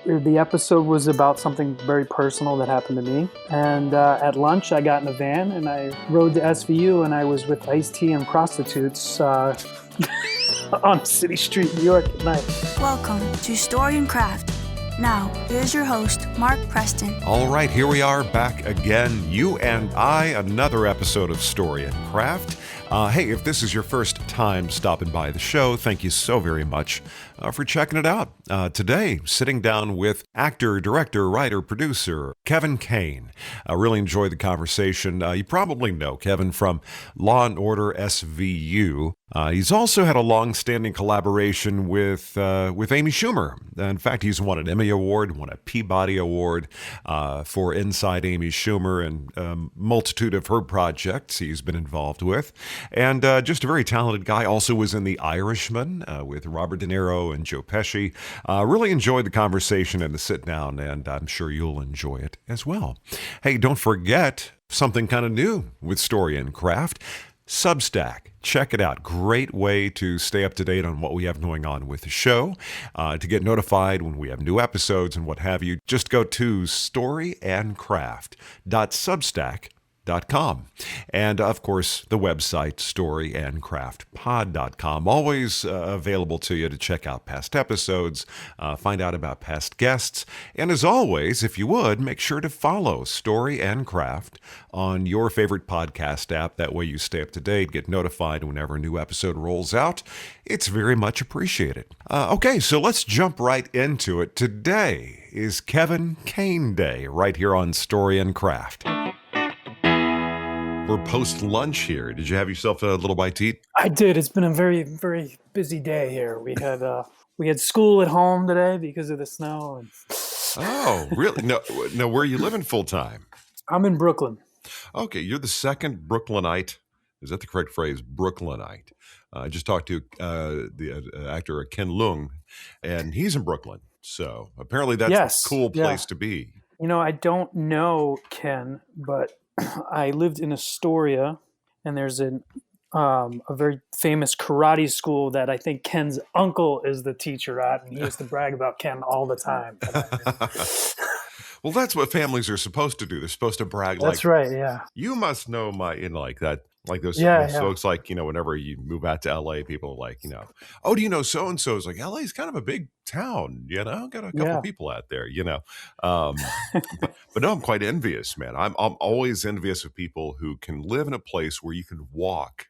The episode was about something very personal that happened to me. And at lunch, I got in a van and I rode to SVU, and I was with iced tea and prostitutes on City Street, New York at night. Welcome to Story and Craft. Now, here's your host, Mark Preston. All right, here we are back again, you and I, another episode of Story and Craft. Hey, if this is your first time stopping by the show, thank you so very much for checking it out. Today, sitting down with actor, director, writer, producer, Kevin Kane. I really enjoyed the conversation. You probably know Kevin from Law & Order SVU. He's also had a long-standing collaboration with Amy Schumer. In fact, he's won an Emmy Award, won a Peabody Award for Inside Amy Schumer, and a multitude of her projects he's been involved with. And just a very talented guy. Also was in The Irishman with Robert De Niro and Joe Pesci. Really enjoyed the conversation and the sit-down, and I'm sure you'll enjoy it as well. Hey, don't forget something kind of new with Story and Craft. Substack. Check it out. Great way to stay up to date on what we have going on with the show, to get notified when we have new episodes and what have you. Just go to storyandcraft.substack.com. And of course, the website storyandcraftpod.com. Always available to you to check out past episodes, find out about past guests. And as always, if you would, make sure to follow Story and Craft on your favorite podcast app. That way you stay up to date, get notified whenever a new episode rolls out. It's very much appreciated. Okay, so let's jump right into it. Today is Kevin Kane Day right here on Story and Craft. We're post-lunch here. Did you have yourself a little bite to eat? I did. It's been a very, very busy day here. We had school at home today because of the snow. And Oh, really? No, where are you living full-time? I'm in Brooklyn. Okay, you're the second Brooklynite. Is that the correct phrase? Brooklynite. I just talked to the actor Ken Leung, and he's in Brooklyn. So apparently that's a cool place to be. You know, I don't know Ken, but I lived in Astoria, and there's a very famous karate school that I think Ken's uncle is the teacher at, and he used to brag about Ken all the time. Well, that's what families are supposed to do. They're supposed to brag. That's right, yeah. You must know like that. Like those folks, like, whenever you move out to LA, people are like, oh, do you know so-and-so? It's like, LA is kind of a big town, got a couple of people out there, but no, I'm quite envious, man. I'm always envious of people who can live in a place where you can walk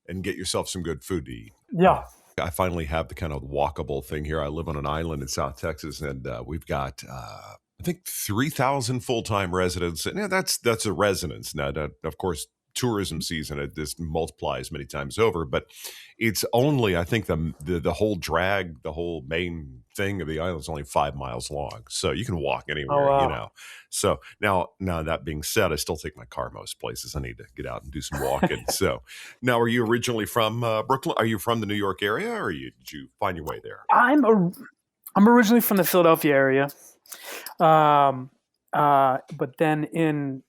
and get yourself some good food to eat. Yeah. I finally have the kind of walkable thing here. I live on an island in South Texas, and we've got, I think, 3,000 full-time residents. And that's a residence. Now, of course, tourism season, this multiplies many times over, but it's only, I think, the whole drag, the whole main thing of the island is only 5 miles long, so you can walk anywhere. Oh, wow. So now that being said, I still take my car most places. I need to get out and do some walking. So now, are you originally from Brooklyn? Are you from the New York area, or did you find your way there? I'm originally from the Philadelphia area, but then in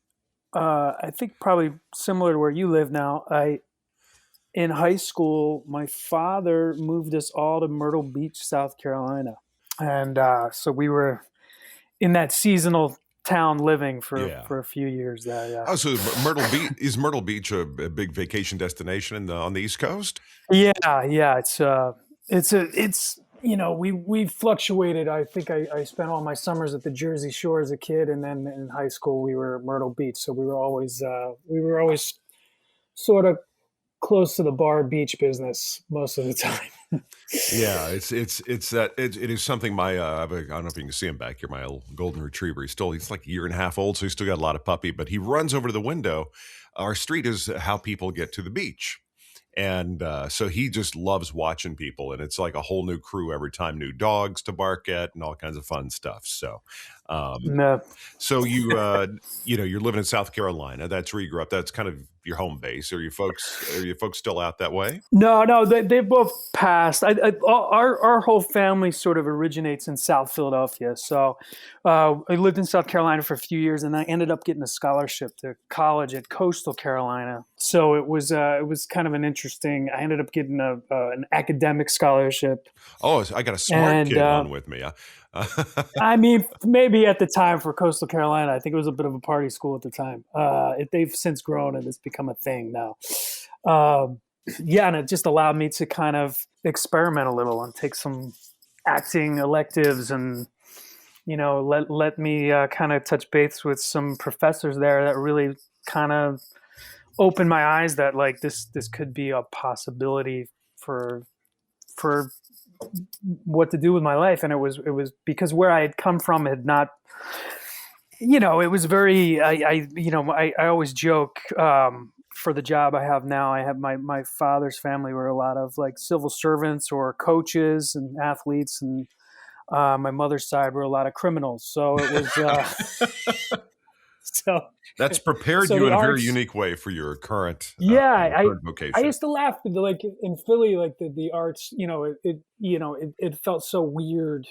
I think probably similar to where you live now. In high school, my father moved us all to Myrtle Beach, South Carolina. And so we were in that seasonal town living for a few years there. Yeah. Oh, so is Myrtle Beach a big vacation destination on the East Coast? Yeah. It's we fluctuated. I think I spent all my summers at the Jersey Shore as a kid, and then in high school we were at Myrtle Beach. So we were always sort of close to the bar beach business most of the time. Yeah, it is something. I don't know if you can see him back here. My old golden retriever. He's like a year and a half old, so he's still got a lot of puppy. But he runs over to the window. Our street is how people get to the beach. And so he just loves watching people, and it's like a whole new crew every time, new dogs to bark at and all kinds of fun stuff. So No. So you're living in South Carolina. That's where you grew up. That's kind of your home base. Are you folks still out that way? No, they both passed. Our whole family sort of originates in South Philadelphia. So I lived in South Carolina for a few years, and I ended up getting a scholarship to college at Coastal Carolina. So it was kind of an interesting. I ended up getting an academic scholarship. Oh, I got a smart kid on with me. I mean, maybe at the time for Coastal Carolina, I think it was a bit of a party school at the time. They've since grown and it's become a thing now. And it just allowed me to kind of experiment a little and take some acting electives and, let me kind of touch base with some professors there that really kind of opened my eyes that like this could be a possibility for what to do with my life. And it was because where I had come from had not, it was very, I always joke, for the job I have now, I have my father's family were a lot of like civil servants or coaches and athletes, and my mother's side were a lot of criminals. So it was, that's prepared you in a very unique way for your current vocation. I used to laugh, like in Philly, like the arts, it felt so weird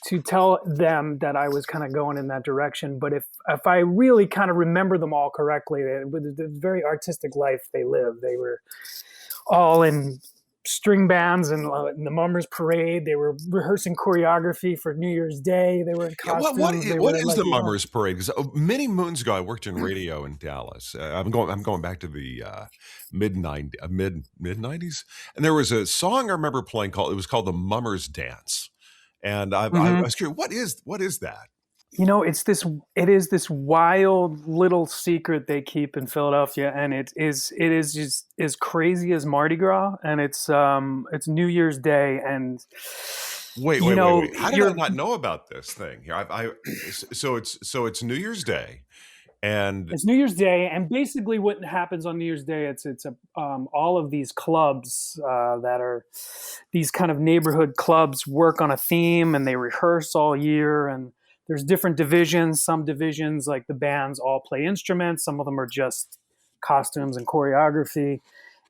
to tell them that I was kind of going in that direction. But if I really kind of remember them all correctly, it was a very artistic life they lived. They were all in string bands and the Mummers Parade. They were rehearsing choreography for New Year's Day. They were in costumes. What is the Mummers Parade? Because many moons ago, I worked in radio in Dallas. I'm going back to the mid '90s, and there was a song I remember playing called the Mummers Dance. And I was curious, what is that? It is this wild little secret they keep in Philadelphia, and it is just as crazy as Mardi Gras, and it's New Year's Day, and wait. How did I not know about this thing here? So it's New Year's Day. And it's New Year's Day, and basically what happens on New Year's Day, it's all of these clubs that are these kind of neighborhood clubs work on a theme, and they rehearse all year. And there's different divisions. Some divisions, like the bands, all play instruments. Some of them are just costumes and choreography,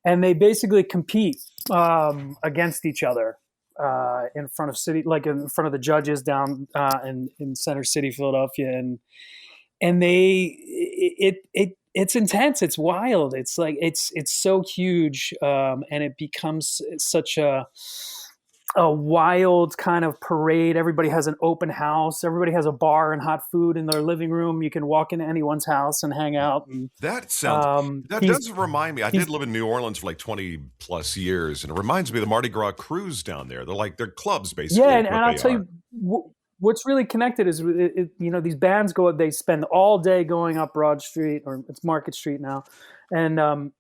and they basically compete against each other in front of the judges down in Center City, Philadelphia, and it's intense. It's wild. It's like, it's so huge. And it becomes such a wild kind of parade. Everybody has an open house. Everybody has a bar and hot food in their living room. You can walk into anyone's house and hang out. And, that does remind me. I did live in New Orleans for like 20 plus years, and it reminds me of the Mardi Gras cruise down there. They're clubs basically. Yeah. And I'll tell you, what's really connected is, these bands they spend all day going up Broad Street, or it's Market Street now. And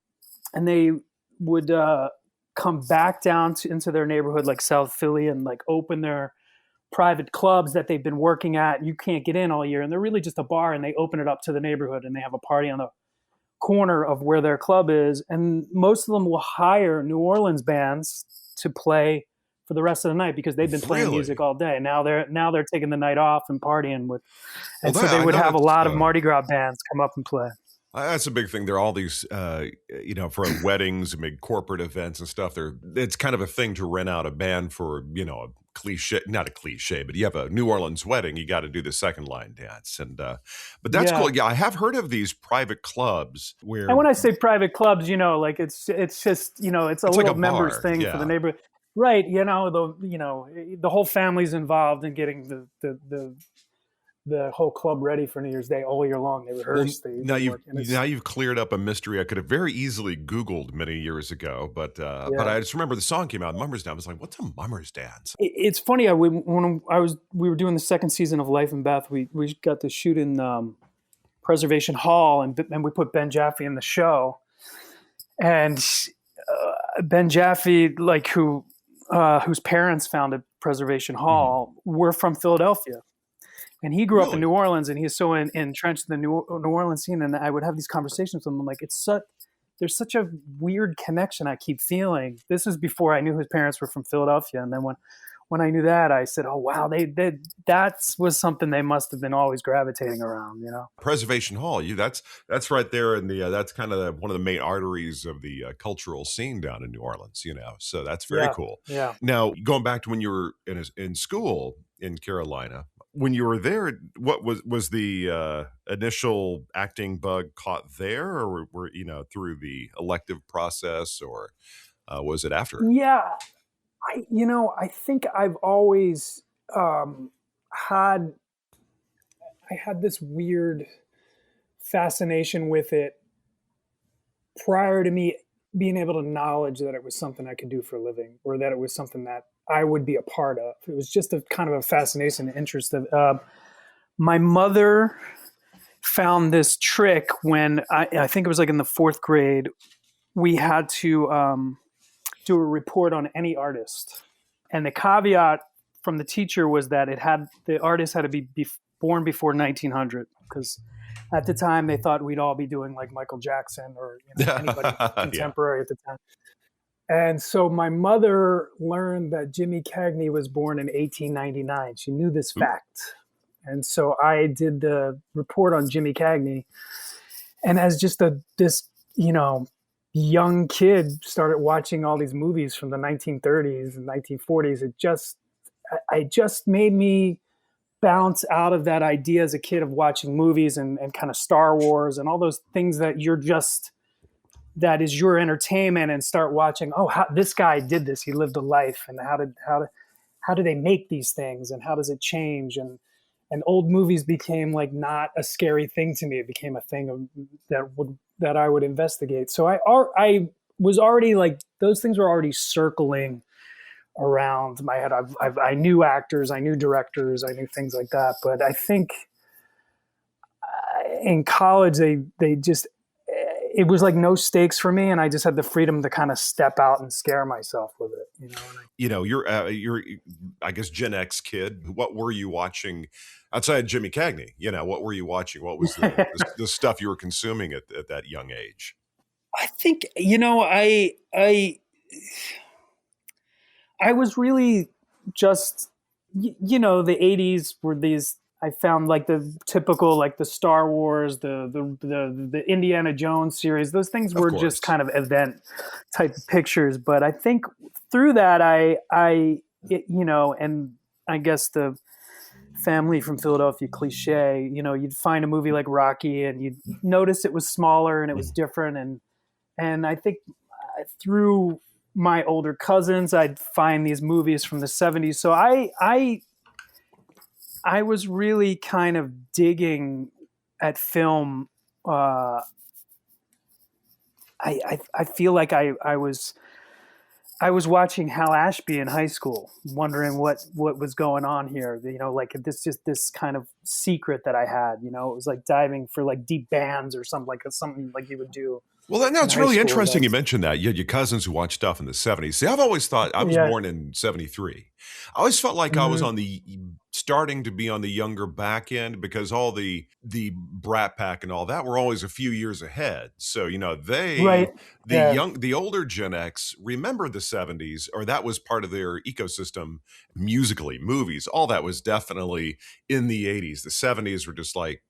they would come back down into their neighborhood, like South Philly, and like open their private clubs that they've been working at. You can't get in all year. And they're really just a bar, and they open it up to the neighborhood, and they have a party on the corner of where their club is. And most of them will hire New Orleans bands to play for the rest of the night, because they've been playing music all day. Now they're taking the night off and partying with, and so they would have a lot of Mardi Gras bands come up and play. That's a big thing. There are all these, for weddings and big corporate events and stuff. It's kind of a thing to rent out a band for, a cliche, not a cliche, but you have a New Orleans wedding, you got to do the second line dance. And, but that's cool. Yeah. I have heard of these private clubs where. And when I say private clubs, like it's just, it's a little like members thing for the neighborhood. Right. The whole family's involved in getting the whole club ready for New Year's Day all year long. They rehearse. Now you've cleared up a mystery I could have very easily Googled many years ago, but I just remember the song came out, Mummers Dance. I was like, what's a Mummers Dance? It's funny. When we were doing the second season of Life in Beth, we got to shoot in Preservation Hall, and we put Ben Jaffe in the show, and Ben Jaffe, whose parents founded Preservation Hall, were from Philadelphia. And he grew up in New Orleans, and he's so entrenched in the New Orleans scene. And I would have these conversations with him. I'm like, there's such a weird connection I keep feeling. This is before I knew his parents were from Philadelphia. And then when I knew that, I said, "Oh wow, that was something they must have been always gravitating around." Preservation Hall, that's right there in the that's kind of one of the main arteries of the cultural scene down in New Orleans. So that's very Yeah, cool. yeah. Now, going back to when you were in school in Carolina, when you were there, what was the initial acting bug caught there, or were through the elective process, or was it after? Yeah, I think I've always had I had this weird fascination with it prior to me being able to acknowledge that it was something I could do for a living, or that it was something that I would be a part of. It was just a kind of a fascination and interest of my mother found this trick when I think it was like in the 4th grade. We had to do a report on any artist, and the caveat from the teacher was that the artist had to be born before 1900, because at the time they thought we'd all be doing like Michael Jackson or anybody contemporary at the time. And so my mother learned that Jimmy Cagney was born in 1899. She knew this fact. And so I did the report on Jimmy Cagney, and as just this young kid started watching all these movies from the 1930s and 1940s. It just made me bounce out of that idea as a kid of watching movies and kind of Star Wars and all those things that that is your entertainment, and start watching, how this guy did this. He lived a life, and how do they make these things, and how does it change? And old movies became like not a scary thing to me. It became a thing that I would investigate. So I was already like, those things were already circling around my head. I knew actors, I knew directors, I knew things like that. But I think in college, they just, it was like no stakes for me, and I just had the freedom to kind of step out and scare myself with it. You're I guess Gen X kid. What were you watching outside Jimmy Cagney? What were you watching? What was the stuff you were consuming at that young age? I think I was really just the 80s were these. I found like the typical, like the Star Wars, the Indiana Jones series. Those things were just kind of event type of pictures. But I think through that, and I guess the family from Philadelphia cliche, you'd find a movie like Rocky and you'd notice it was smaller and it was different. And I think through my older cousins, I'd find these movies from the 70s. So I was really kind of digging at film. I feel like I was watching Hal Ashby in high school, wondering what was going on here. Like this kind of secret that I had. It was like diving for like deep bands or something like you would do. Well, no, it's really interesting you mentioned that. You had your cousins who watched stuff in the 70s. See, I've always thought, I was born in 73. I always felt like I was starting to be on the younger back end, because all the Brat Pack and all that were always a few years ahead. So, the older Gen X remember the 70s, or that was part of their ecosystem musically, movies. All that was definitely in the 80s. The 70s were just like,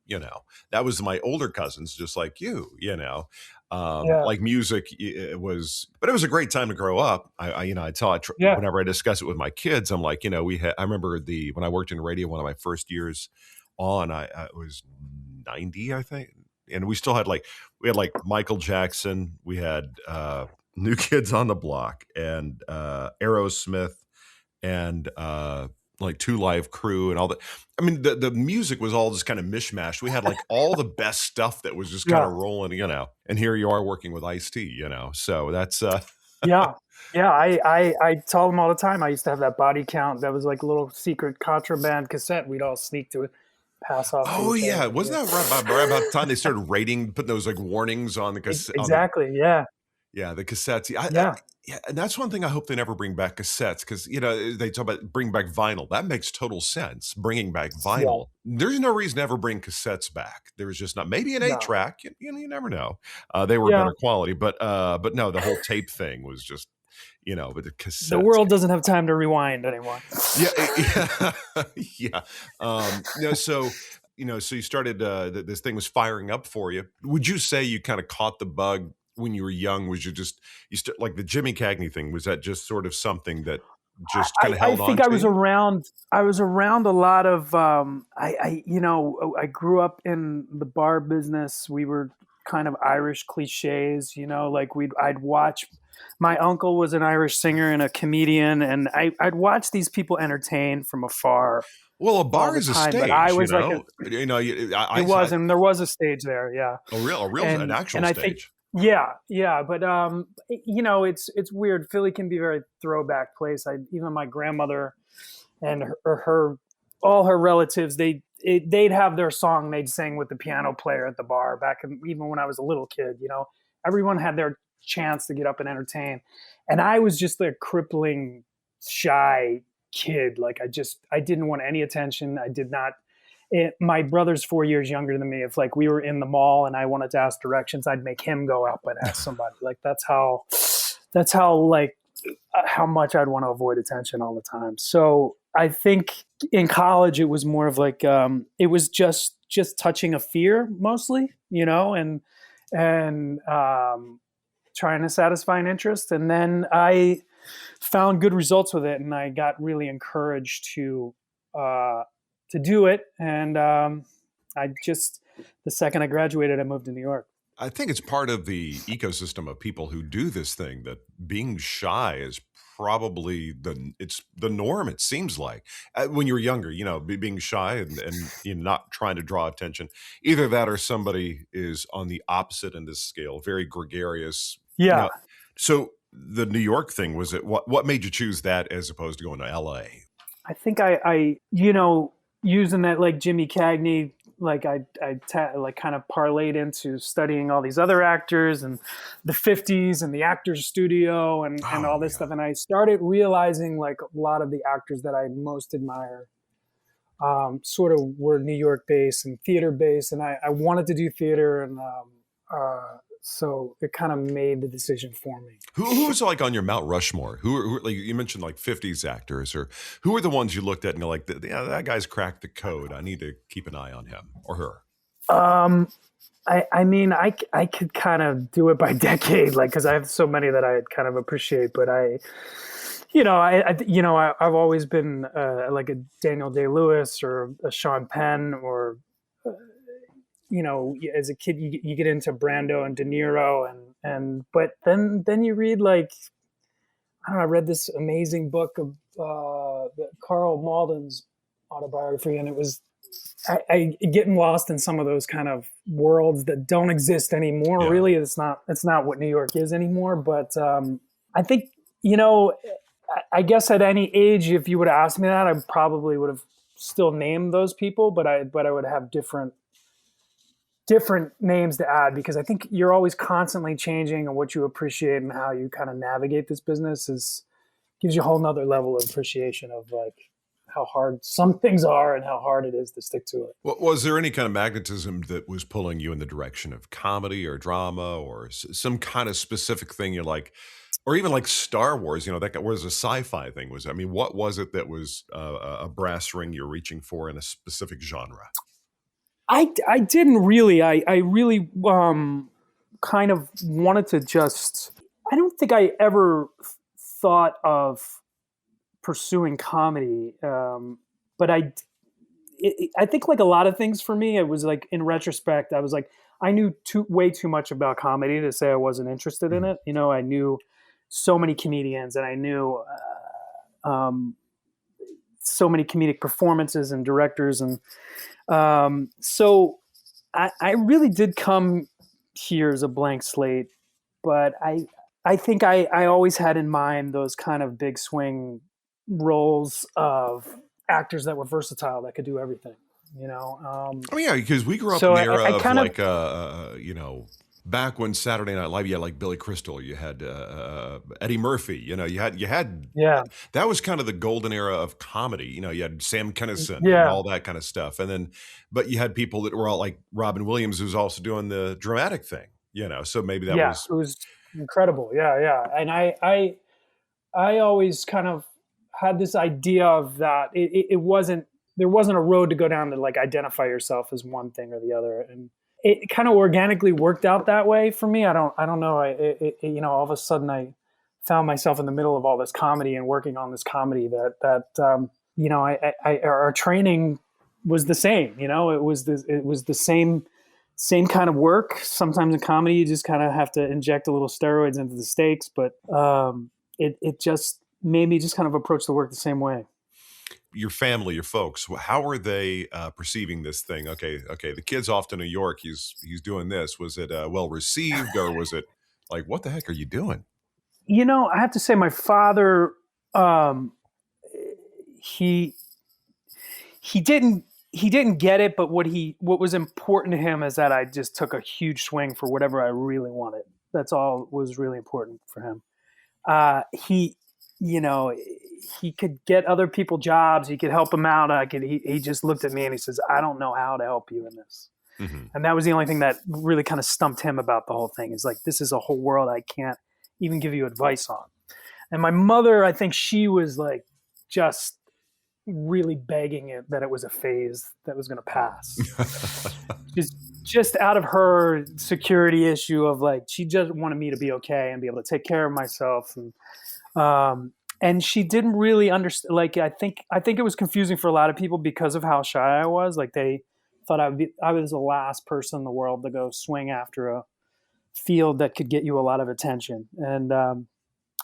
that was my older cousins, just like you, like music it was a great time to grow up. Whenever I discuss it with my kids, I'm like, I remember when I worked in radio, one of my first years on, I was 90, I think. And we still had we had Michael Jackson, we had New Kids on the Block, and Aerosmith, and like Two Live Crew and all that. I mean, the music was all just kind of mishmash. We had all the best stuff that was just kind of rolling, and here you are working with Ice-T, so that's yeah. I tell them all the time. I used to have that body count that was like a little secret contraband cassette we'd all sneak to pass off. Oh yeah, wasn't that right about the time they started putting those warnings on the cassette? Exactly. Yeah, the cassettes. Yeah, and that's one thing I hope they never bring back, cassettes, because they talk about bring back vinyl. That makes total sense. Bringing back vinyl. Yeah. There's no reason to ever bring cassettes back. There's just not. Maybe an 8-track. You never know. They were better quality, but no, the whole tape thing was just. but the cassettes. The world doesn't have time to rewind anymore. Yeah. Yeah. So you started, this thing was firing up for you. Would you say you kind of caught the bug when you were young? Was you like the Jimmy Cagney thing? Was that just sort of something that just kind of held on? I think I was around a lot of, I grew up in the bar business. We were kind of Irish cliches, like I'd watch. My uncle was an Irish singer and a comedian, and I'd watch these people entertain from afar. Well, a bar is a stage, but I was it was, and there was a stage there, yeah. An actual stage. I think, yeah, but it's weird. Philly can be a very throwback place. Even my grandmother and all her relatives, they'd have their song they'd sing with the piano player at the bar even when I was a little kid. Everyone had their chance to get up and entertain, and I was just a crippling shy kid. Like I didn't want any attention. I did not. My brother's 4 years younger than me. If like we were in the mall and I wanted to ask directions, I'd make him go up and ask somebody. Like that's how like how much I'd want to avoid attention all the time. So I think in college it was more of like it was just touching a fear mostly, and trying to satisfy an interest. And then I found good results with it, and I got really encouraged to do it. And the second I graduated, I moved to New York. I think it's part of the ecosystem of people who do this thing that being shy is probably the norm. It seems like when you were younger, being shy and not trying to draw attention. Either that or somebody is on the opposite end of the scale, very gregarious. Yeah. So the New York thing, was it what made you choose that as opposed to going to LA? I think I using that like Jimmy Cagney, like I kind of parlayed into studying all these other actors and the 50s and the Actors Studio and all this stuff. And I started realizing like a lot of the actors that I most admire sort of were New York based and theater based. And I wanted to do theater. And so it kind of made the decision for me. Who was like on your Mount Rushmore? Who like you mentioned like 50s actors, or who are the ones you looked at and you're like, yeah, that guy's cracked the code. I need to keep an eye on him or her. I mean, I could kind of do it by decade, like, cause I have so many that I kind of appreciate, but I've always been like a Daniel Day-Lewis or a Sean Penn or, as a kid, you get into Brando and De Niro but then you read like, I don't know, I read this amazing book of Carl Malden's autobiography, and it was, I getting lost in some of those kind of worlds that don't exist anymore. Yeah. Really, it's not what New York is anymore. But I think, I guess at any age, if you would have asked me that, I probably would have still named those people, but I would have different names to add, because I think you're always constantly changing, and what you appreciate and how you kind of navigate this business gives you a whole nother level of appreciation of like how hard some things are and how hard it is to stick to it. Well, was there any kind of magnetism that was pulling you in the direction of comedy or drama or some kind of specific thing you're like, or even like Star Wars, that was a sci-fi thing? What was it that was a brass ring you're reaching for in a specific genre? I didn't really. I really kind of wanted to just. I don't think I ever thought of pursuing comedy, but I think like a lot of things for me, it was like in retrospect, I was like, I knew way too much about comedy to say I wasn't interested in it. I knew so many comedians, and I knew so many comedic performances and directors, and so I really did come here as a blank slate, but I think I always had in mind those kind of big swing roles of actors that were versatile, that could do everything, because we grew up in the era of back when Saturday Night Live, you had like Billy Crystal, you had Eddie Murphy, you had that was kind of the golden era of comedy. You had Sam Kinison and all that kind of stuff, but you had people that were all like Robin Williams, who's also doing the dramatic thing, so maybe that it was incredible. And I I always kind of had this idea of that there wasn't a road to go down to like identify yourself as one thing or the other, and it kind of organically worked out that way for me. I don't know. All of a sudden I found myself in the middle of all this comedy and working on this comedy our training was the same. It was the same kind of work. Sometimes in comedy, you just kind of have to inject a little steroids into the steaks, but it just made me just kind of approach the work the same way. Your family, your folks, how were they perceiving this thing? Okay, the kid's off to New York. He's doing this. Was it well received, or was it like, what the heck are you doing? I have to say, my father, he didn't get it, but what was important to him is that I just took a huge swing for whatever I really wanted. That's all was really important for him. He could get other people jobs. He could help them out. He just looked at me and he says, I don't know how to help you in this. Mm-hmm. And that was the only thing that really kind of stumped him about the whole thing, is like, this is a whole world I can't even give you advice on. And my mother, I think she was like just really begging it that it was a phase that was going to pass. just out of her security issue of like, she just wanted me to be okay and be able to take care of myself. And she didn't really understand. Like, I think it was confusing for a lot of people because of how shy I was. Like, they thought I was the last person in the world to go swing after a field that could get you a lot of attention. And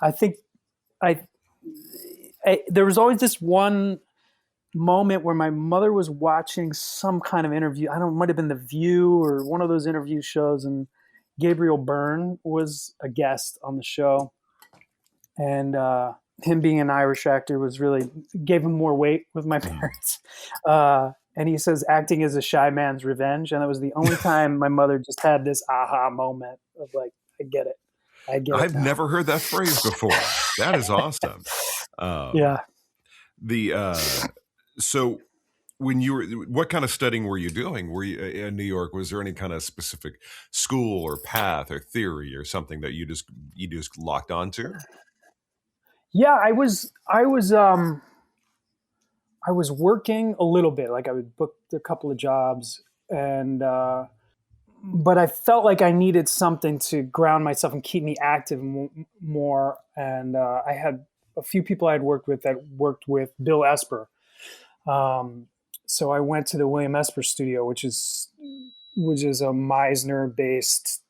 I think there was always this one moment where my mother was watching some kind of interview. It might have been The View or one of those interview shows, and Gabriel Byrne was a guest on the show. And him being an Irish actor gave him more weight with my parents. And he says acting is a shy man's revenge. And that was the only time my mother just had this aha moment of like, I get it. I've never heard that phrase before. That is awesome. Yeah. So what kind of studying were you doing? Were you in New York? Was there any kind of specific school or path or theory or something that you just locked onto? Yeah, I was working a little bit. Like, I would book a couple of jobs, and but I felt like I needed something to ground myself and keep me active more. And I had a few people I had worked with that worked with Bill Esper. So I went to the William Esper Studio, which is a Meisner based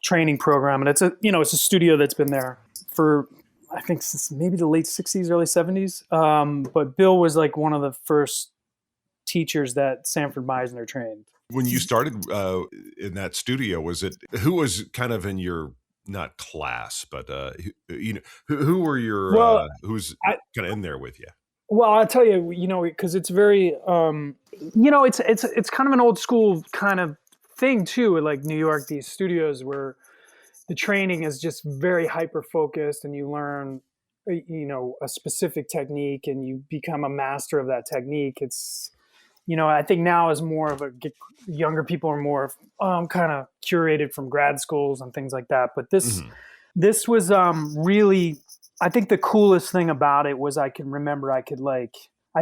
training program, and it's a studio that's been there for, I think, since maybe the late 60s, early 70s. But Bill was like one of the first teachers that Sanford Meisner trained. When you started in that studio, who was kind of in your, not class, but who were your who's kind of in there with you? Well, I'll tell you, because it's very, it's kind of an old school kind of thing too. Like New York, these studios where the training is just very hyper focused, and you learn, a specific technique, and you become a master of that technique. It's, I think now is more of younger people are more kind of curated from grad schools and things like that. But this was really, I think the coolest thing about it was I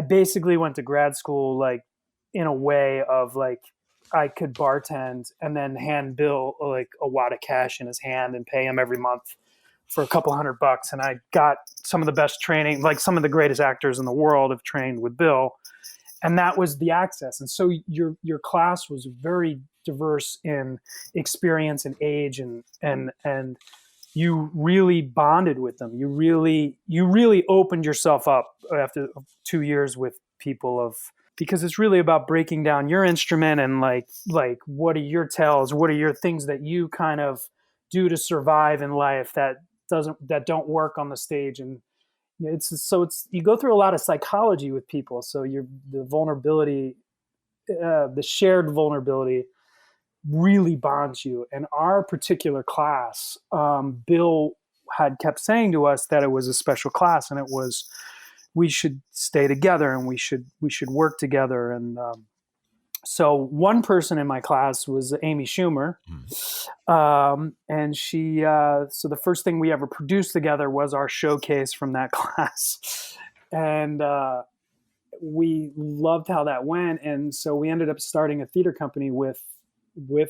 basically went to grad school, like, in a way of like, I could bartend and then hand Bill like a wad of cash in his hand and pay him every month for a couple $100. And I got some of the best training, like some of the greatest actors in the world have trained with Bill. And that was the access. And so your class was very diverse in experience and age, and you really bonded with them. You really opened yourself up after 2 years with people because it's really about breaking down your instrument and like what are your tells, what are your things that you kind of do to survive in life that don't work on the stage. And you go through a lot of psychology with people. So the vulnerability, the shared vulnerability really bonds you. And our particular class, Bill had kept saying to us that it was a special class, and it was, we should stay together and we should work together. And So one person in my class was Amy Schumer. And she, so the first thing we ever produced together was our showcase from that class. And we loved how that went. And so we ended up starting a theater company with the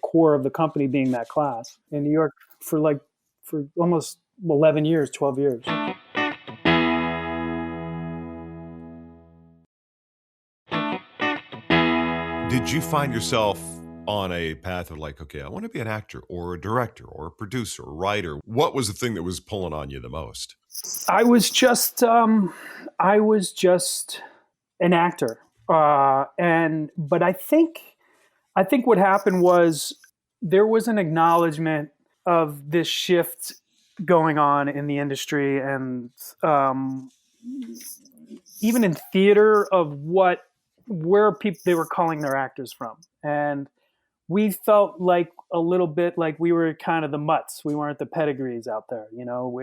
core of the company being that class in New York for almost 11 years, 12 years. Did you find yourself on a path of like, okay, I want to be an actor or a director or a producer or writer? What was the thing that was pulling on you the most? I was just an actor. But I think what happened was there was an acknowledgement of this shift going on in the industry and even in theater of where people they were calling their actors from. And we felt like a little bit like we were kind of the mutts. We weren't the pedigrees out there, you know.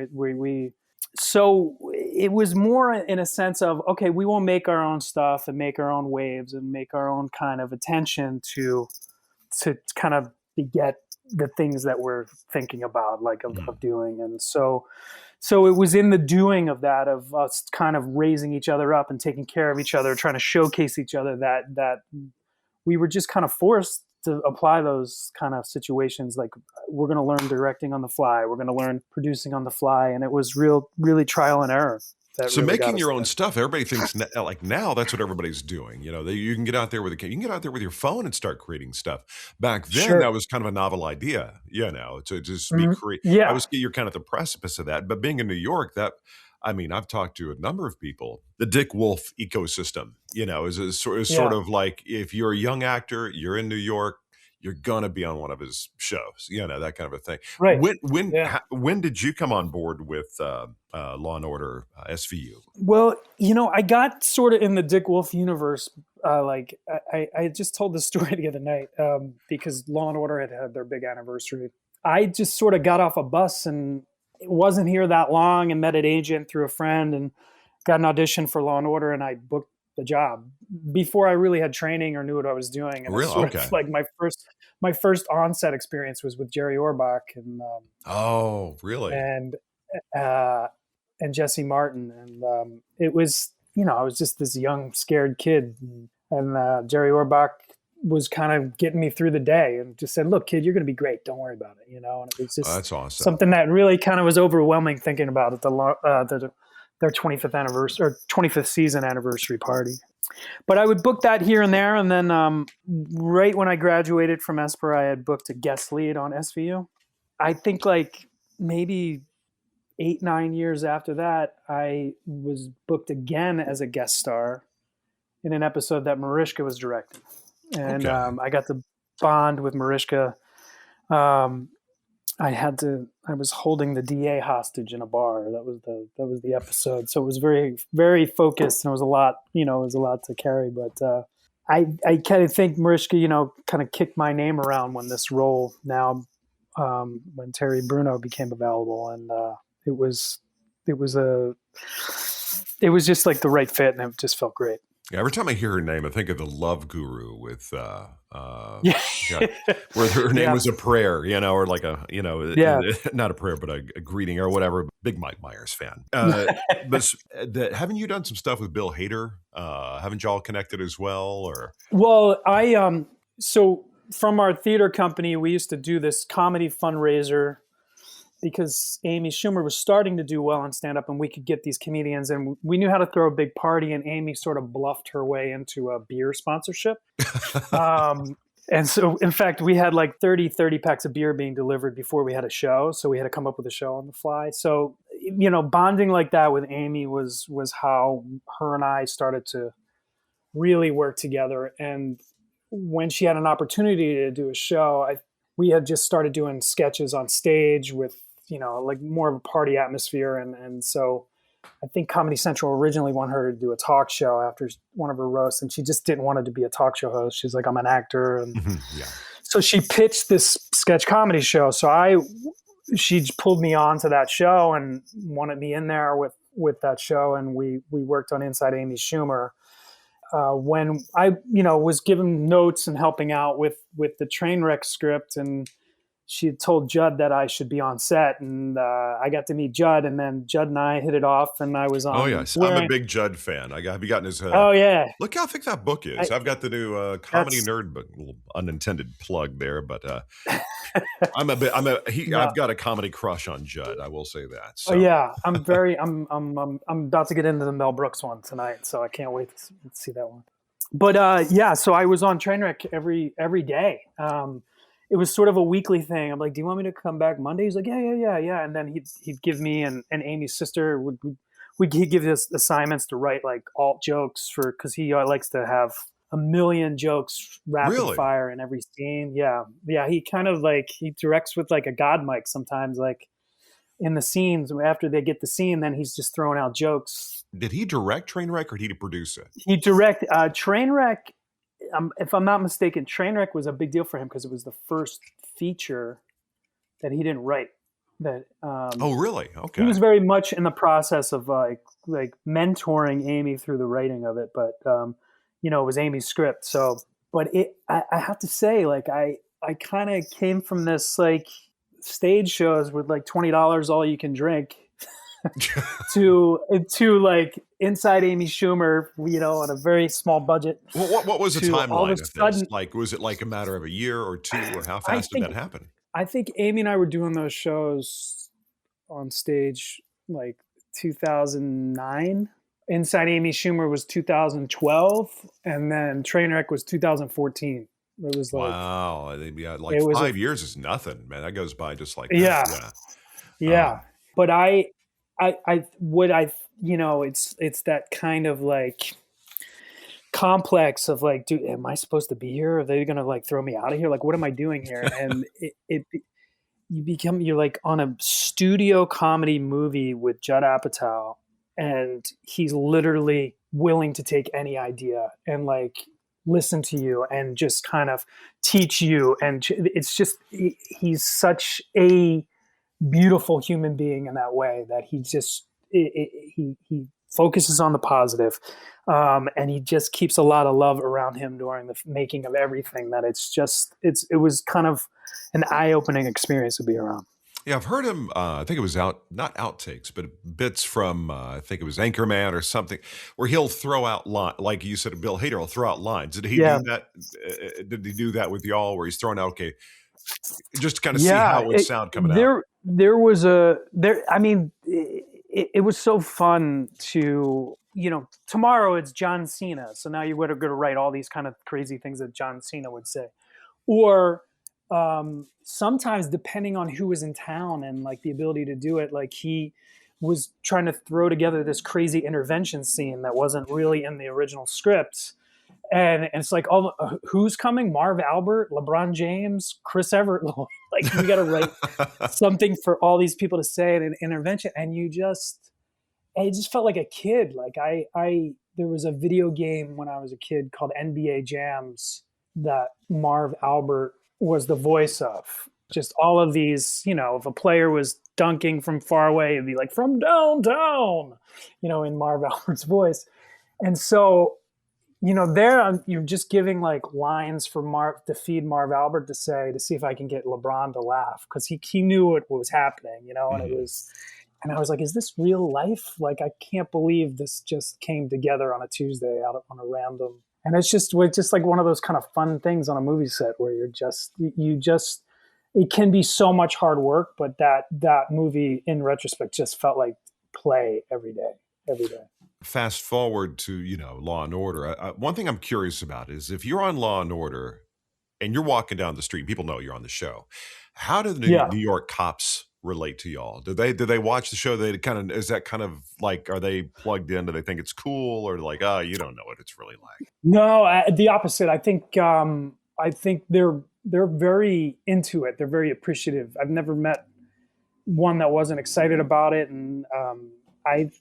So it was more in a sense of, okay, we will make our own stuff and make our own waves and make our own kind of attention to kind of beget the things that we're thinking about, like of doing. And so it was in the doing of that, of us kind of raising each other up and taking care of each other, trying to showcase each other, that we were just kind of forced to apply those kind of situations. Like, we're going to learn directing on the fly. We're going to learn producing on the fly. And it was really trial and error. So really making your own stuff, everybody thinks like now that's what everybody's doing. You know, you can get out there with you can get out there with your phone and start creating stuff. Back then, that was kind of a novel idea, you know, to just be creative. Yeah. You're kind of at the precipice of that. But being in New York, I've talked to a number of people. The Dick Wolf ecosystem, you know, is sort of like, if you're a young actor, you're in New York, you're going to be on one of his shows, you know, that kind of a thing. Right. When did you come on board with Law and Order SVU? Well, you know, I got sort of in the Dick Wolf universe. I just told this story the other night because Law and Order had their big anniversary. I just sort of got off a bus and wasn't here that long and met an agent through a friend and got an audition for Law and Order, and I booked the job before I really had training or knew what I was doing. And really? Okay. Like my first on-set experience was with Jerry Orbach and oh, really? And Jesse Martin, and it was, you know, I was just this young scared kid, and Jerry Orbach was kind of getting me through the day and just said, "Look, kid, you're going to be great. Don't worry about it." You know, and it was just that's awesome. Something that really kind of was overwhelming thinking about it. Their 25th anniversary or 25th season anniversary party. But I would book that here and there, and then right when I graduated from Esper, I had booked a guest lead on SVU. I think like maybe 8-9 years after that, I was booked again as a guest star in an episode that Mariska was directing. And I got to bond with Mariska. I was holding the DA hostage in a bar. That was the episode. So it was very, very focused, and it was a lot to carry. But I kind of think Mariska, you know, kind of kicked my name around when this role now, when Terry Bruno became available, and it was just like the right fit, and it just felt great. Yeah, every time I hear her name, I think of the Love Guru with where her name was a prayer, you know, or like not a prayer, but a greeting or whatever. Big Mike Myers fan. But haven't you done some stuff with Bill Hader? Haven't y'all connected as well? Or well, so from our theater company, we used to do this comedy fundraiser because Amy Schumer was starting to do well on stand-up, and we could get these comedians, and we knew how to throw a big party, and Amy sort of bluffed her way into a beer sponsorship. And so, in fact, we had like 30 packs of beer being delivered before we had a show, so we had to come up with a show on the fly. So, you know, bonding like that with Amy was how her and I started to really work together. And when she had an opportunity to do a show, we had just started doing sketches on stage with, you know, like more of a party atmosphere. And so I think Comedy Central originally wanted her to do a talk show after one of her roasts, and she just didn't want it to be a talk show host. She's like, I'm an actor. And so she pitched this sketch comedy show. So she pulled me on to that show and wanted me in there with that show. And we worked on Inside Amy Schumer. when I, was giving notes and helping out with the Trainwreck script, and she had told Judd that I should be on set, and I got to meet Judd, and then Judd and I hit it off, and I was on. Oh yes, I'm a big Judd fan. Have you gotten his? Oh yeah. Look how thick that book is. I've got the new comedy nerd book. Little unintended plug there, but I've got a comedy crush on Judd. I will say that. So. Oh yeah, I'm about to get into the Mel Brooks one tonight, so I can't wait to see that one. But so I was on Trainwreck every day. It was sort of a weekly thing. I'm like, do you want me to come back Monday? He's like, yeah. And then he'd give me and Amy's sister he'd give us assignments to write like alt jokes because he likes to have a million jokes rapid fire in every scene. Yeah. He kind of he directs with like a god mic sometimes, like in the scenes after they get the scene, then he's just throwing out jokes. Did he direct Trainwreck or did he produce it? He directed Trainwreck. If I'm not mistaken, Trainwreck was a big deal for him because it was the first feature that he didn't write. Oh, really? Okay. He was very much in the process of like mentoring Amy through the writing of it, but it was Amy's script. So, but I have to say, I kind of came from this like stage shows with like $20 all you can drink. to like Inside Amy Schumer, on a very small budget. Well, what was the timeline of this? Like, was it like a matter of a year or two, or how fast did that happen? I think Amy and I were doing those shows on stage like 2009. Inside Amy Schumer was 2012, and then Trainwreck was 2014. It was like wow, like 5 years is nothing, man. That goes by just like that. Yeah. But it's that kind of like complex of like, dude, am I supposed to be here? Are they going to like throw me out of here? Like, what am I doing here? And you're like on a studio comedy movie with Judd Apatow, and he's literally willing to take any idea and like listen to you and just kind of teach you. And it's just, he's such a beautiful human being in that way that he just he focuses on the positive, and he just keeps a lot of love around him during the making of everything. That it was kind of an eye-opening experience to be around. Yeah, I've heard him. I think it was not outtakes, but bits from I think it was Anchorman or something, where he'll throw out like you said, Bill Hader will throw out lines. Did he do that? Did he do that with y'all, where he's throwing out just to kind of see how it would sound coming out? There was I mean, it was so fun to, tomorrow it's John Cena. So now you're going to write all these kind of crazy things that John Cena would say. Or sometimes depending on who was in town and like the ability to do it, like he was trying to throw together this crazy intervention scene that wasn't really in the original script. And it's like, who's coming? Marv Albert, LeBron James, Chris Everett. Like, we got to write something for all these people to say at an intervention. And it just felt like a kid. Like there was a video game when I was a kid called NBA Jams that Marv Albert was the voice of. Just all of these, if a player was dunking from far away, it'd be like, from downtown, in Marv Albert's voice. And so, there you're just giving like lines for Marv to feed Marv Albert to see if I can get LeBron to laugh, because he knew what was happening, and it was, and I was like, is this real life? Like, I can't believe this just came together on a Tuesday on a random, and it's just like one of those kind of fun things on a movie set where it can be so much hard work, but that movie in retrospect just felt like play every day. Fast forward to, Law and Order. One thing I'm curious about is if you're on Law and Order and you're walking down the street, people know you're on the show. How do the New York cops relate to y'all? Do they watch the show? Is that kind of like, are they plugged in? Do they think it's cool, or like, you don't know what it's really like? No, the opposite. I think they're very into it. They're very appreciative. I've never met one that wasn't excited about it, and I've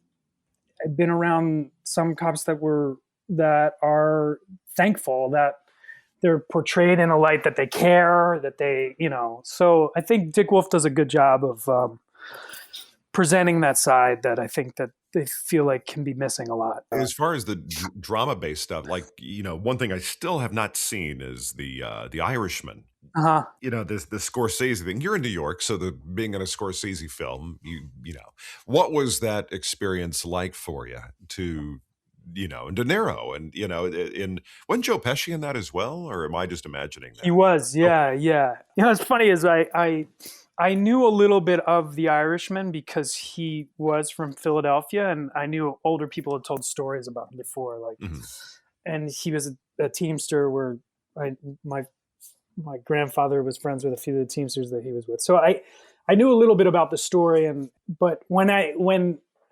been around some cops that are thankful that they're portrayed in a light that they care, that they, so I think Dick Wolf does a good job of presenting that side, that I think that they feel like can be missing a lot. As far as the drama-based stuff, like, one thing I still have not seen is the Irishman. Uh-huh. The Scorsese thing. You're in New York, so being in a Scorsese film, what was that experience like for you and De Niro and wasn't Joe Pesci in that as well, or am I just imagining that? He was, yeah, yeah. What's funny is I knew a little bit of the Irishman because he was from Philadelphia, and I knew older people had told stories about him before, and he was a Teamster where my grandfather was friends with a few of the Teamsters that he was with. So I knew a little bit about the story, but when I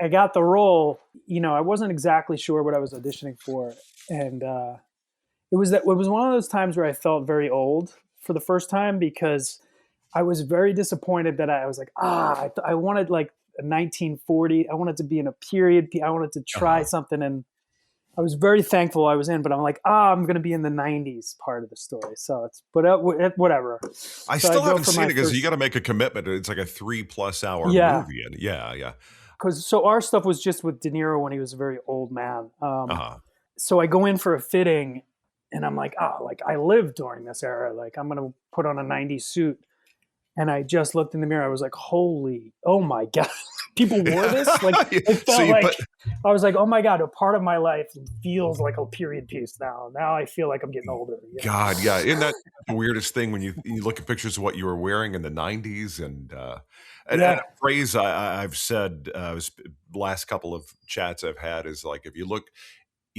got the role, I wasn't exactly sure what I was auditioning for, and it was one of those times where I felt very old for the first time, because I was very disappointed that I was like, I wanted like a 1940. I wanted to be in a period. I wanted to try something, and I was very thankful I was in. But I'm like, I'm going to be in the 90s part of the story. So whatever. I still haven't seen it because you got to make a commitment. It's like a 3+ hour movie, and yeah. So our stuff was just with De Niro when he was a very old man. So I go in for a fitting, and I'm like, I lived during this era. Like, I'm going to put on a 90s suit. And I just looked in the mirror. I was like, oh my God, people wore this? Like, it felt I was like, oh my God, a part of my life feels like a period piece now. Now I feel like I'm getting older. God, yeah. Isn't that the weirdest thing when you look at pictures of what you were wearing in the 90s? And a phrase I've said, the last couple of chats I've had is like, if you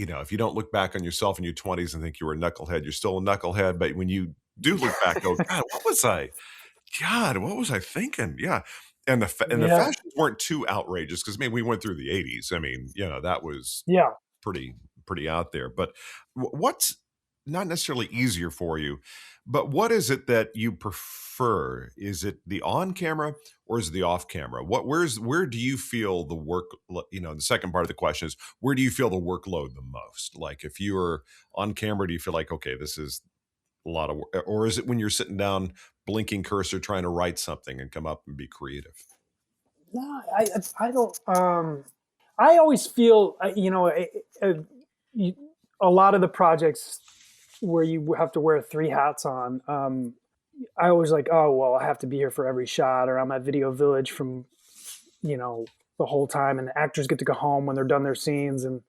don't look back on yourself in your 20s and think you were a knucklehead, you're still a knucklehead. But when you do look back, go, God, what was I thinking? Yeah. And the fashions weren't too outrageous because, we went through the 80s. That was pretty out there. But what's not necessarily easier for you, but what is it that you prefer? Is it the on camera or is it the off camera? Where do you feel the work, the second part of the question is, where do you feel the workload the most? Like, if you are on camera, do you feel like, okay, this is a lot of work, or is it when you're sitting down, blinking cursor, trying to write something and come up and be creative? No, I don't. I always feel, a lot of the projects where you have to wear 3 hats on. I always like, I have to be here for every shot, or I'm at Video Village from, the whole time, and the actors get to go home when they're done their scenes, and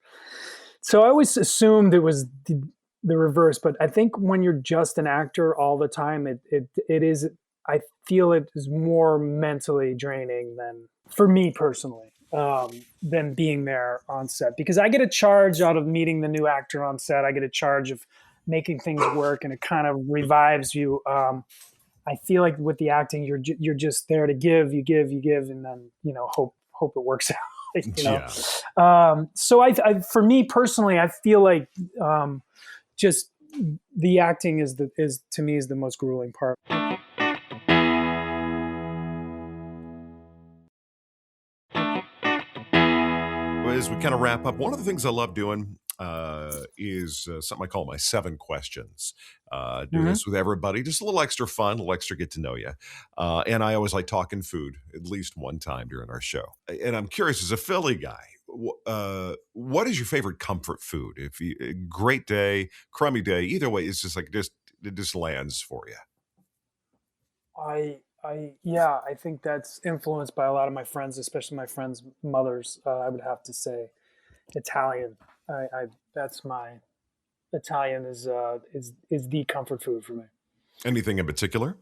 so I always assumed it was the reverse. But I think when you're just an actor all the time, it is, I feel it is more mentally draining than, for me personally, than being there on set, because I get a charge out of meeting the new actor on set. I get a charge of making things work, and it kind of revives you. I feel like with the acting, you're just there to give, and then, hope it works out. So I for me personally, I feel like, just the acting is to me the most grueling part. As we kind of wrap up, one of the things I love doing is something I call my 7 questions. Do this with everybody, just a little extra fun, a little extra get to know you. And I always like talking food at least one time during our show. And I'm curious, as a Philly guy, what is your favorite comfort food? If you, great day, crummy day, either way, it's just like it just lands for you. I think that's influenced by a lot of my friends, especially my friends' mothers. I would have to say Italian. That's my Italian is the comfort food for me. Anything in particular?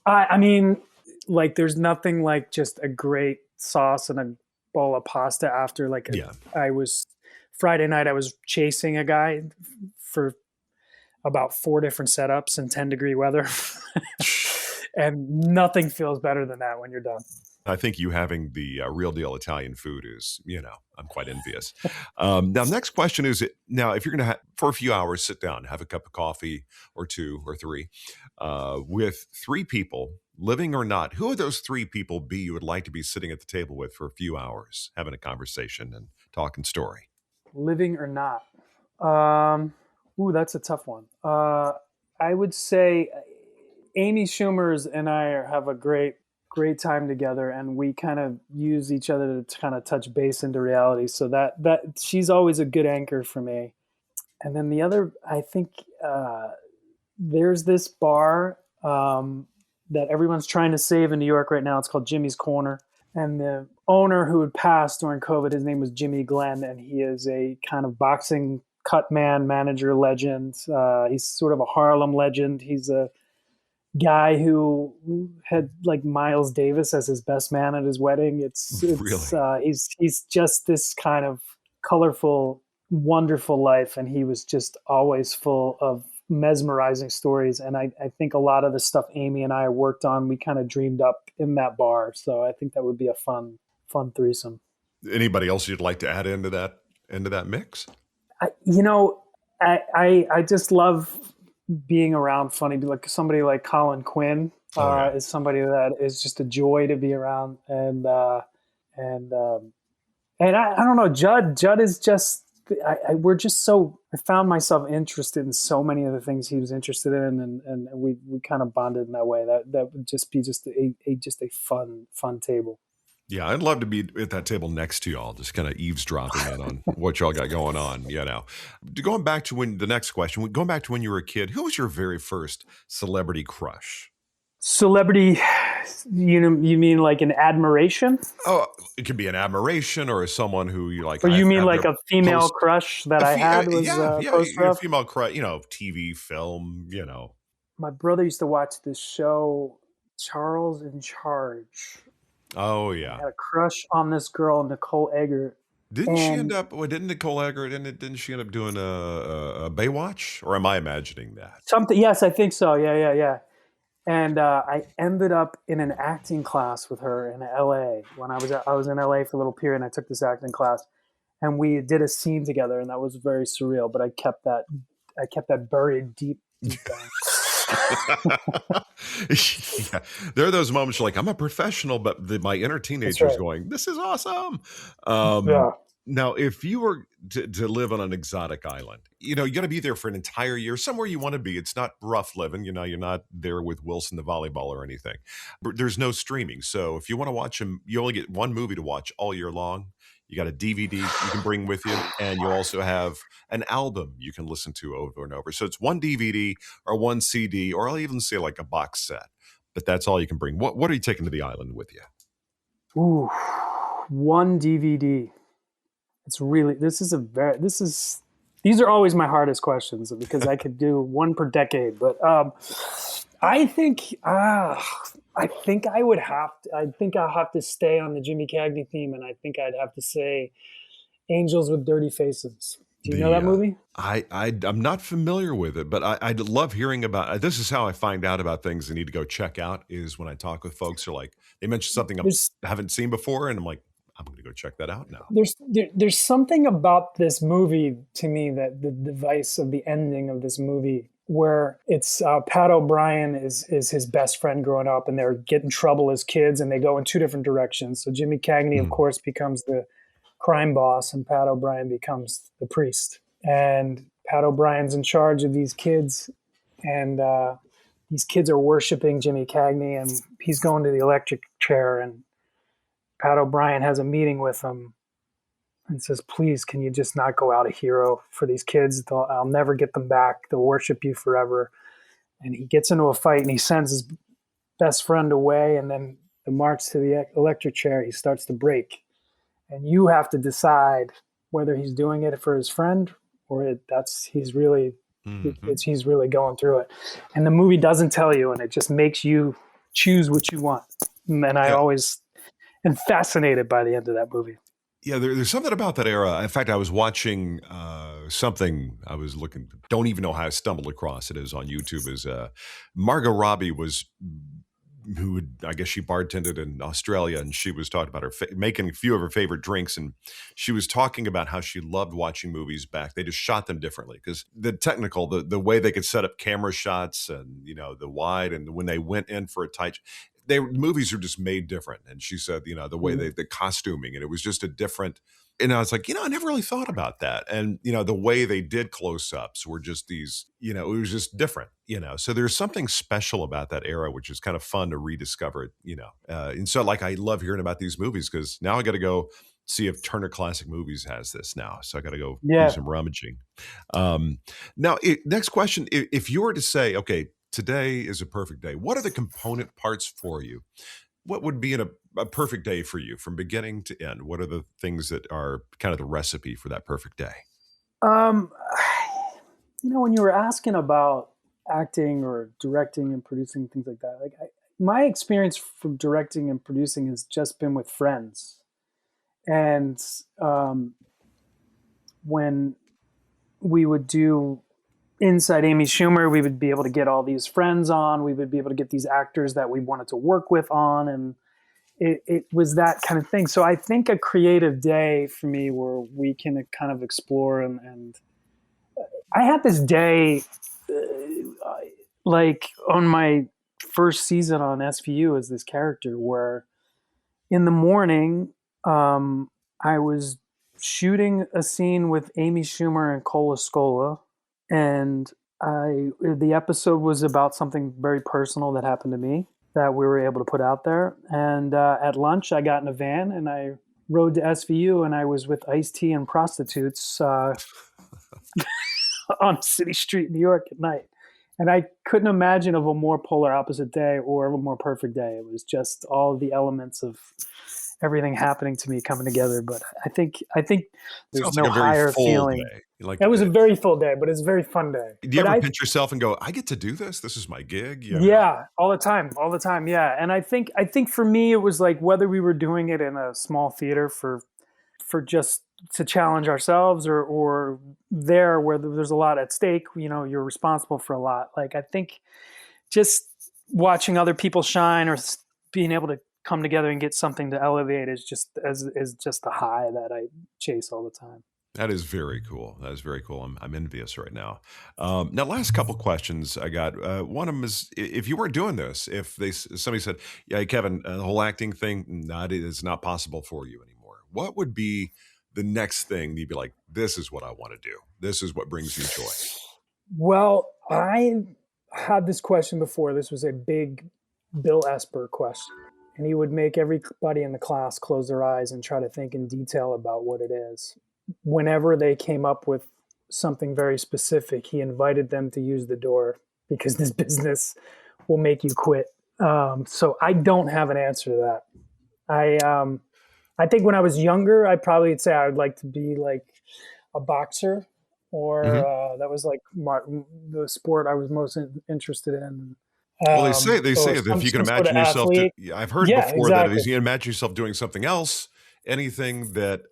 I mean, like, there's nothing like just a great sauce and a bowl of pasta after, like, Friday night, I was chasing a guy for about 4 different setups in 10-degree weather. And nothing feels better than that when you're done. I think you having the real deal Italian food is, I'm quite envious. Now, next question is, now, if you're going to, for a few hours, sit down, have a cup of coffee or 2 or 3 with 3 people, living or not, who would those 3 people be you would like to be sitting at the table with for a few hours, having a conversation and talking story? Living or not? That's a tough one. I would say Amy Schumer and I have a great great time together, and we kind of use each other to kind of touch base into reality. So that she's always a good anchor for me. And then the other, I think, there's this bar that everyone's trying to save in New York right now. It's called Jimmy's Corner. And the owner who had passed during COVID, his name was Jimmy Glenn, and he is a kind of boxing cut man, manager legend. He's sort of a Harlem legend. He's a guy who had like Miles Davis as his best man at his wedding. Really? He's just this kind of colorful, wonderful life, and he was just always full of mesmerizing stories. And I think a lot of the stuff Amy and I worked on, we kind of dreamed up in that bar. So I think that would be a fun threesome. Anybody else you'd like to add into that mix? I just love being around funny, like somebody like Colin Quinn is somebody that is just a joy to be around. And I don't know, Judd is just, I found myself interested in so many of the things he was interested in, and we kind of bonded in that way. That would just be a fun table. Yeah, I'd love to be at that table next to y'all, just kind of eavesdropping in on what y'all got going on. Going back to when you were a kid, who was your very first celebrity crush? Celebrity, you mean like an admiration? Oh, it could be an admiration or someone who you like. Or you mean like a female crush that I had was a female crush, TV, film, My brother used to watch this show, Charles in Charge. Oh yeah, I had a crush on this girl, Nicole Eggert. Didn't Nicole Eggert? Didn't she end up doing a Baywatch? Or am I imagining that? Something? Yes, I think so. Yeah. And I ended up in an acting class with her in LA when I was in LA for a little period, and I took this acting class, and we did a scene together, and that was very surreal. But I kept that buried deep down. Yeah. There are those moments you're like, I'm a professional, but my inner teenager is going, this is awesome. Yeah. Now, if you were to live on an exotic island, you got to be there for an entire year, somewhere you want to be. It's not rough living. You're not there with Wilson the volleyball or anything. But there's no streaming. So if you want to watch them, you only get one movie to watch all year long. You got a DVD you can bring with you, and you also have an album you can listen to over and over. So it's one DVD or one CD, or I'll even say like a box set. But that's all you can bring. What are you taking to the island with you? Ooh, one DVD. These are always my hardest questions because I could do one per decade. But I think I'll have to stay on the Jimmy Cagney theme, and I think I'd have to say Angels with Dirty Faces. Do you know that movie? I'm not familiar with it, but I'd love hearing about. This is how I find out about things I need to go check out. Is when I talk with folks who are like, they mention something I haven't seen before, and I'm like, I'm going to go check that out now. There's something about this movie to me, that the device of the ending of this movie, where it's Pat O'Brien is his best friend growing up, and they're getting in trouble as kids, and they go in two different directions. So Jimmy Cagney, of course, becomes the crime boss, and Pat O'Brien becomes the priest. And Pat O'Brien's in charge of these kids, and these kids are worshiping Jimmy Cagney, and he's going to the electric chair, and Pat O'Brien has a meeting with him and says, please, can you just not go out a hero for these kids? I'll never get them back. They'll worship you forever. And he gets into a fight, and he sends his best friend away. And then the march to the electric chair, he starts to break. And you have to decide whether he's doing it for his friend or he's really going through it. And the movie doesn't tell you, and it just makes you choose what you want. And I always am fascinated by the end of that movie. Yeah, there's something about that era. In fact, I was watching something. I was looking. Don't even know how I stumbled across it. It was on YouTube. Is Margot Robbie I guess she bartended in Australia, and she was talking about her making a few of her favorite drinks, and she was talking about how she loved watching movies back. They just shot them differently because the way they could set up camera shots, and the wide, and when they went in for a tight. Movies are just made different. And she said, the way the costuming, and it was just a different And I was like, I never really thought about that. And, the way they did close-ups were just these, it was just different, So there's something special about that era, which is kind of fun to rediscover it, And so like, I love hearing about these movies because now I got to go see if Turner Classic Movies has this now. So I got to go do Yeah. some rummaging. Now, next question. If you were to say, okay, today is a perfect day, what are the component parts for you? What would be a perfect day for you from beginning to end? What are the things that are kind of the recipe for that perfect day? Um, when you were asking about acting or directing and producing things like that, my experience from directing and producing has just been with friends. And when we would do Inside Amy Schumer, we would be able to get all these friends on. We would be able to get these actors that we wanted to work with on, and it was that kind of thing. So I think a creative day for me where we can kind of explore and I had this day like on my first season on SVU as this character where in the morning I was shooting a scene with Amy Schumer and Cola Scola, and the episode was about something very personal that happened to me that we were able to put out there. And at lunch, I got in a van and I rode to SVU, and I was with iced tea and prostitutes on a city street in New York at night. And I couldn't imagine of a more polar opposite day or a more perfect day. It was just all the elements of everything happening to me coming together. But I think there's Sounds no like a very higher full feeling. day. Like It was a very full day, but it's a very fun day. Do you But ever pinch yourself and go, I get to do this? This is my gig? Yeah, all the time. Yeah. And I think for me, it was like whether we were doing it in a small theater for just to challenge ourselves or there where there's a lot at stake, you're responsible for a lot. Like, I think just watching other people shine or being able to come together and get something to elevate is just a high that I chase all the time. That is very cool. That is very cool. I'm envious right now. Now, last couple questions I got. One of them is, if you weren't doing this, if somebody said, "Yeah, Kevin, the whole acting thing, it is not possible for you anymore," what would be the next thing you'd be like, "This is what I want to do. This is what brings me joy"? Well, I had this question before. This was a big Bill Esper question, and he would make everybody in the class close their eyes and try to think in detail about what it is. Whenever they came up with something very specific, he invited them to use the door because this business will make you quit. So I don't have an answer to that. I think when I was younger, I'd probably say I would like to be like a boxer, or that was like the sport I was most interested in. Well, they say that if you can imagine yourself, I've heard before that if you can imagine yourself doing something else, anything that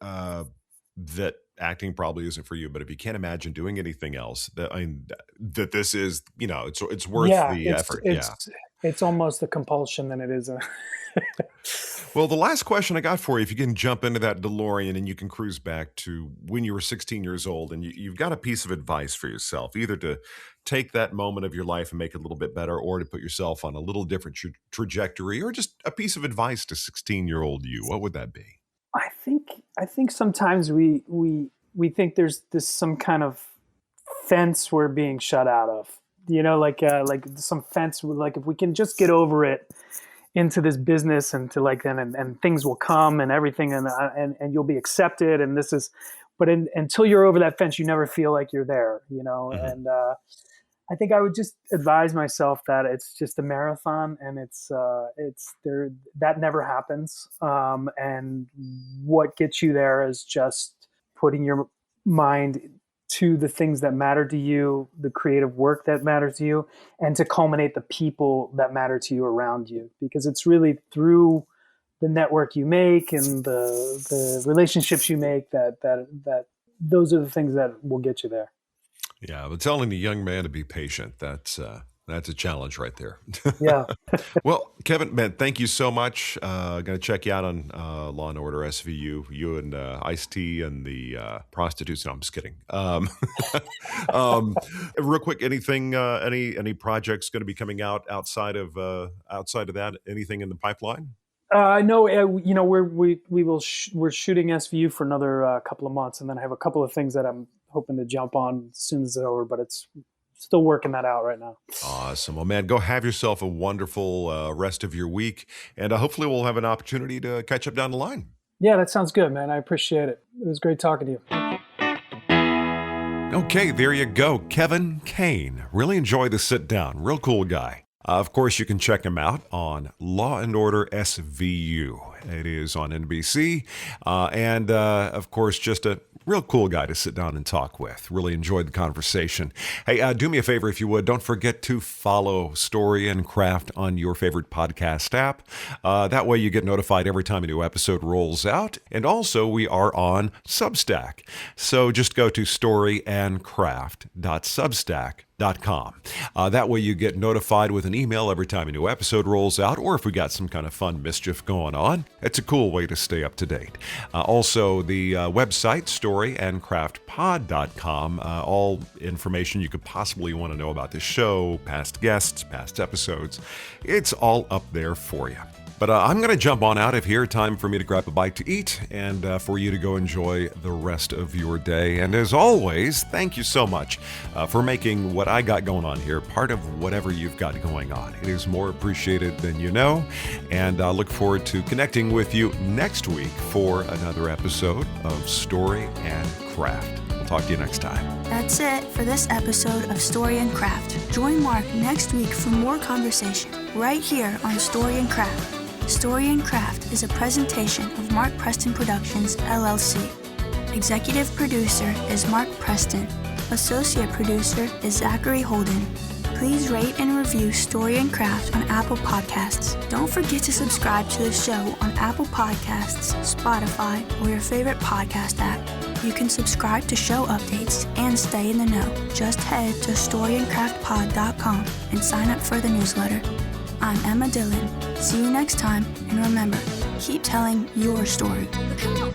acting probably isn't for you, but if you can't imagine doing anything else, that this is, it's worth the effort. It's almost a compulsion than it is a. Well, the last question I got for you, if you can jump into that DeLorean and you can cruise back to when you were 16 years old, and you've got a piece of advice for yourself, either to take that moment of your life and make it a little bit better, or to put yourself on a little different trajectory, or just a piece of advice to 16-year-old you, what would that be? I think sometimes we think there's this some kind of fence we're being shut out of, like some fence, like if we can just get over it into this business and to like then and things will come and everything and you'll be accepted, and this is, but until you're over that fence, you never feel like you're there, and I think I would just advise myself that it's just a marathon, and it's there, that never happens. And what gets you there is just putting your mind to the things that matter to you, the creative work that matters to you, and to culminate the people that matter to you around you, because it's really through the network you make and the relationships you make that those are the things that will get you there. Yeah, but telling the young man to be patient, that's a challenge right there. Yeah. Well, Kevin, man, thank you so much. Going to check you out on Law and Order SVU, you and Ice-T and the prostitutes. No, I'm just kidding. Real quick, anything, any projects going to be coming out outside of that? Anything in the pipeline? No, we're shooting SVU for another couple of months, and then I have a couple of things that I'm hoping to jump on as soon as it's over, but it's still working that out right now. Awesome. Well, man, go have yourself a wonderful rest of your week, and hopefully we'll have an opportunity to catch up down the line. Yeah, that sounds good, man. I appreciate it. It was great talking to you. Okay, there you go. Kevin Kane. Really enjoyed the sit down. Real cool guy. Of course, you can check him out on Law & Order SVU. It is on NBC. And of course, just a real cool guy to sit down and talk with. Really enjoyed the conversation. Hey, do me a favor if you would. Don't forget to follow Story and Craft on your favorite podcast app. That way you get notified every time a new episode rolls out. And also, we are on Substack. So just go to storyandcraft.substack.com. That way you get notified with an email every time a new episode rolls out, or if we got some kind of fun mischief going on. It's a cool way to stay up to date. Also, the website, storyandcraftpod.com, all information you could possibly want to know about this show, past guests, past episodes, it's all up there for you. But I'm going to jump on out of here. Time for me to grab a bite to eat and for you to go enjoy the rest of your day. And as always, thank you so much for making what I got going on here part of whatever you've got going on. It is more appreciated than you know. And I look forward to connecting with you next week for another episode of Story and Craft. We'll talk to you next time. That's it for this episode of Story and Craft. Join Mark next week for more conversation right here on Story and Craft. Story and Craft is a presentation of Mark Preston Productions, LLC. Executive producer is Mark Preston. Associate producer is Zachary Holden. Please rate and review Story and Craft on Apple Podcasts. Don't forget to subscribe to the show on Apple Podcasts, Spotify, or your favorite podcast app. You can subscribe to show updates and stay in the know. Just head to storyandcraftpod.com and sign up for the newsletter. I'm Emma Dillon. See you next time, and remember, keep telling your story. Come on.